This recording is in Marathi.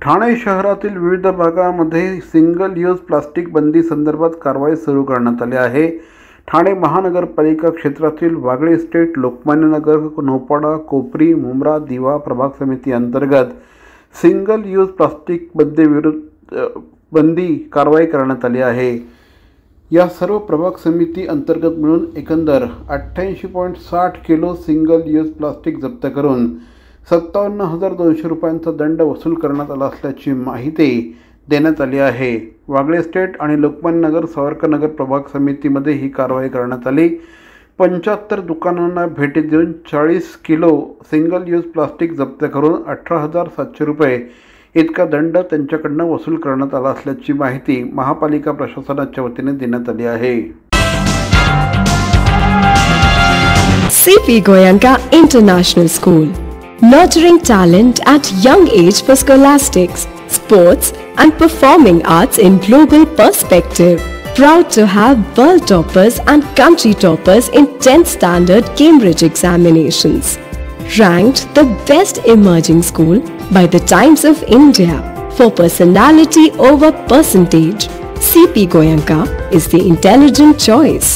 ठाणे शहरातील विविध भागामध्ये सिंगल यूज प्लास्टिक बंदी संदर्भात कारवाई सुरू करण्यात आली आहे। ठाणे महानगरपालिका क्षेत्रातील वागळे इस्टेट, लोकमान्य नगर, नौपाडा, कोपरी, मुंब्रा, दिवा प्रभाग समिती अंतर्गत सिंगल यूज प्लास्टिक बंदी कारवाई करण्यात आली आहे। या सर्व प्रभाग समिती अंतर्गत मिळून एकंदर 88.60 किलो सिंगल यूज प्लास्टिक जप्त करून 57,200 रुपयांचा दंड वसूल करण्यात आला असल्याची माहिती देण्यात आली आहे। वागळे इस्टेट आणि लोकमान्य नगर, सावरकरनगर प्रभाग समितीमध्ये ही कारवाई करण्यात आली। 75 दुकानांना भेटी देऊन 40 किलो सिंगल यूज प्लास्टिक जप्त करून 18,700 रुपये इतका दंड त्यांच्याकडून वसूल करण्यात आला असल्याची माहिती महापालिका प्रशासनाच्या वतीने देण्यात आली आहे। CP Goenka International School, nurturing talent at young age for scholastics, sports and performing arts in global perspective. Proud to have world toppers and country toppers in 10th standard Cambridge examinations. Ranked the best emerging school by the Times of India for personality over percentage. CP Goenka is the intelligent choice.